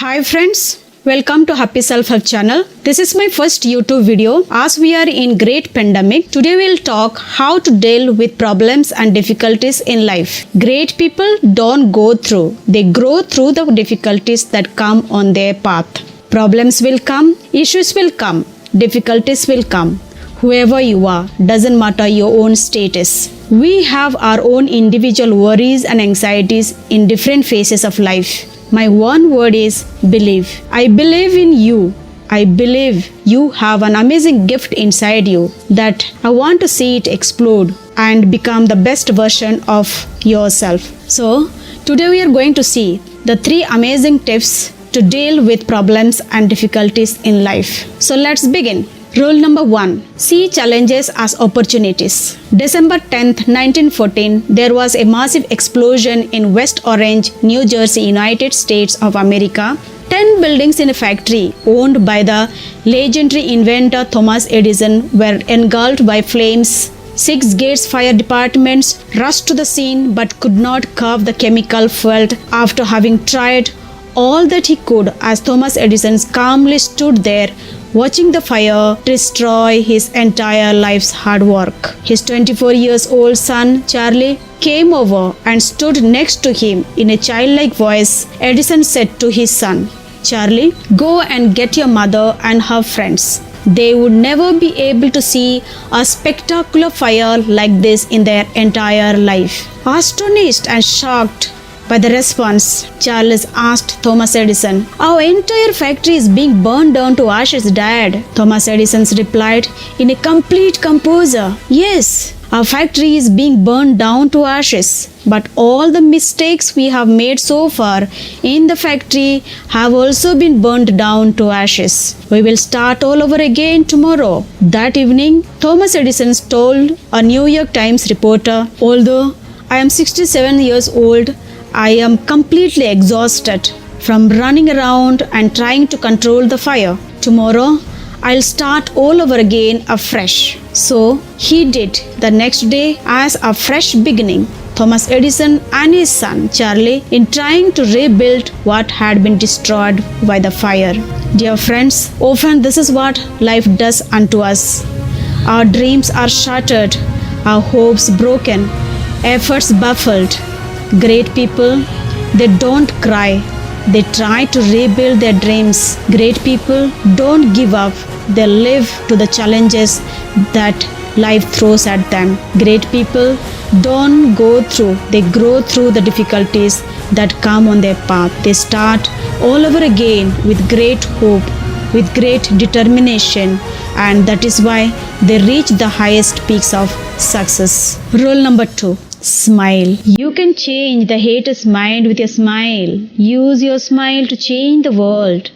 Hi friends, welcome to Happy Self Help channel. This is my first YouTube video. As we are in great pandemic, today we'll talk how to deal with problems and difficulties in life. Great people don't go through, they grow through the difficulties that come on their path. Problems will come, issues will come, difficulties will come. Whoever you are, doesn't matter your own status. We have our own individual worries and anxieties in different phases of life. My one word is believe. I believe in you. I believe you have an amazing gift inside you that I want to see it explode and become the best version of yourself. So, today we are going to see the 3 amazing tips to deal with problems and difficulties in life. So, let's begin. Rule number 1. See challenges as opportunities. December 10th, 1914, there was a massive explosion in West Orange, New Jersey, United States of America. 10 buildings in a factory owned by the legendary inventor Thomas Edison were engulfed by flames. 6 Gates fire departments rushed to the scene but could not curb the chemical fuel after having tried all that he could as Thomas Edison calmly stood there watching the fire destroy his entire life's hard work. His 24 years old son, Charlie, came over and stood next to him. In a childlike voice, Edison said to his son, "Charlie, go and get your mother and her friends. They would never be able to see a spectacular fire like this in their entire life." Astonished and shocked by the response, Charles asked Thomas Edison, "Our entire factory is being burned down to ashes, Dad." Thomas Edison replied in a complete composure, "Yes, our factory is being burned down to ashes, but all the mistakes we have made so far in the factory have also been burned down to ashes. We will start all over again tomorrow." That evening, Thomas Edison told a New York Times reporter, "Although I am 67 years old, I am completely exhausted from running around and trying to control the fire. Tomorrow, I'll start all over again afresh." So, he did the next day as a fresh beginning. Thomas Edison and his son, Charlie, in trying to rebuild what had been destroyed by the fire. Dear friends, often this is what life does unto us. Our dreams are shattered, our hopes broken, efforts baffled. Great people, they don't cry. They try to rebuild their dreams. Great people don't give up. They live to the challenges that life throws at them. Great people don't go through. They grow through the difficulties that come on their path. They start all over again with great hope, with great determination, and that is why they reach the highest peaks of success. Rule number 2. Smile. You can change the hater's mind with your smile. Use your smile to change the world.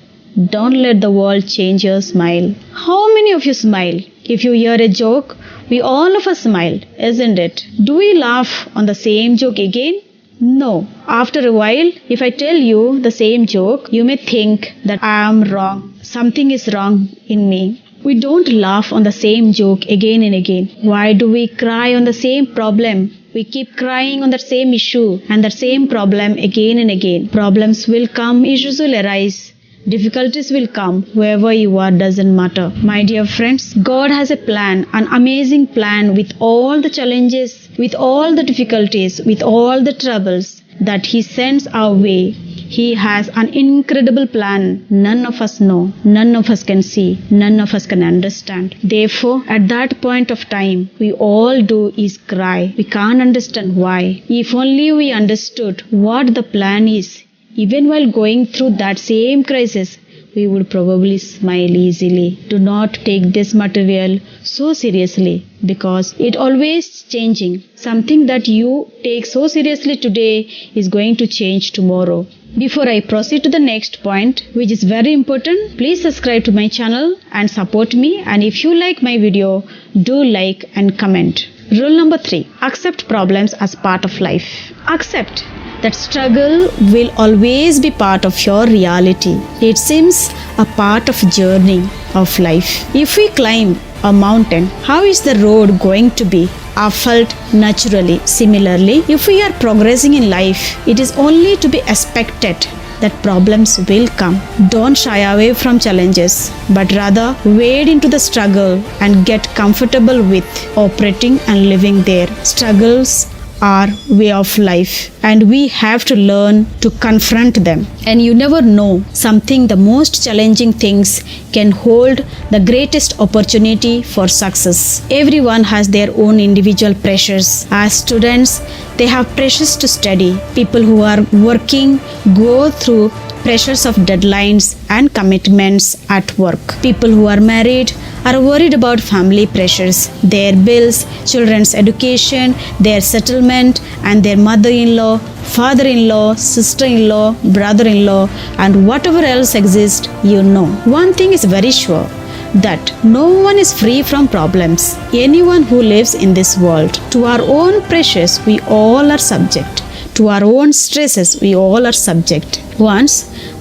Don't let the world change your smile. How many of you smile? If you hear a joke, we all of us smile, isn't it? Do we laugh on the same joke again? No. After a while, if I tell you the same joke, you may think that I am wrong. Something is wrong in me. We don't laugh on the same joke again and again. Why do we cry on the same problem? We keep crying on that same issue and that same problem again and again. Problems will come, issues will arise. Difficulties will come. Whoever you are doesn't matter. My dear friends, God has a plan, an amazing plan with all the challenges, with all the difficulties, with all the troubles that He sends our way. He has an incredible plan. None of us know, none of us can see, none of us can understand. Therefore, at that point of time, we all do is cry. We can't understand why. If only we understood what the plan is, even while going through that same crisis, we would probably smile easily. Do not take this material so seriously because it always changing. Something that you take so seriously today is going to change tomorrow. Before I proceed to the next point, which is very important, please subscribe to my channel and support me. And if you like my video, do like and comment. Rule number 3. Accept problems as part of life. Accept that struggle will always be part of your reality. It seems a part of journey of life. If we climb a mountain, how is the road going to be? Asphalt naturally. Similarly, if we are progressing in life, it is only to be expected that problems will come. Don't shy away from challenges, but rather wade into the struggle and get comfortable with operating and living there. Struggles are way of life, and we have to learn to confront them. And you never know, something the most challenging things can hold the greatest opportunity for success. Everyone has their own individual pressures. As students, they have pressures to study. People who are working go through pressures of deadlines and commitments at work. People who are married are worried about family pressures, their bills, children's education, their settlement, and their mother-in-law, father-in-law, sister-in-law, brother-in-law, and whatever else exists, you know. One thing is very sure, that no one is free from problems. Anyone who lives in this world, to our own pressures, we all are subject. To our own stresses, we all are subject. Once,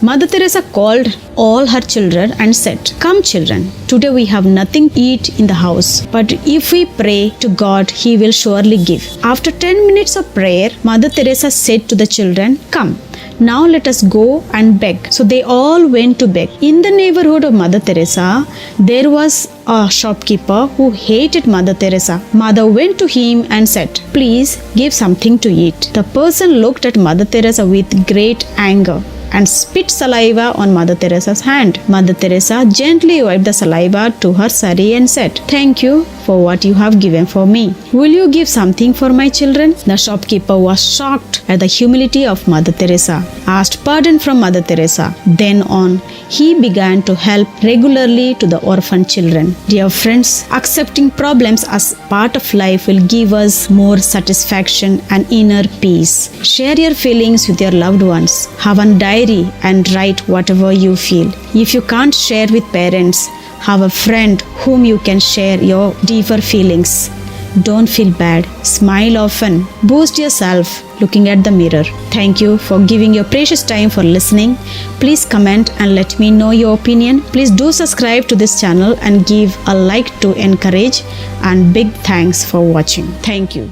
Mother Teresa called all her children and said, "Come children, today we have nothing to eat in the house, but if we pray to God, He will surely give." After 10 minutes of prayer, Mother Teresa said to the children, "Come, now let us go and beg." So they all went to beg. In the neighborhood of Mother Teresa, there was a shopkeeper who hated Mother Teresa. Mother went to him and said, "Please give something to eat." The person looked at Mother Teresa with great anger and spit saliva on Mother Teresa's hand. Mother Teresa gently wiped the saliva to her sari and said, "Thank you for what you have given for me. Will you give something for my children?" The shopkeeper was shocked at the humility of Mother Teresa, asked pardon from Mother Teresa. Then on, he began to help regularly to the orphan children. Dear friends, accepting problems as part of life will give us more satisfaction and inner peace. Share your feelings with your loved ones. Have a diary and write whatever you feel. If you can't share with parents, have a friend whom you can share your deeper feelings. Don't feel bad. Smile often. Boost yourself looking at the mirror. Thank you for giving your precious time for listening. Please comment and let me know your opinion. Please do subscribe to this channel and give a like to encourage. And big thanks for watching. Thank you.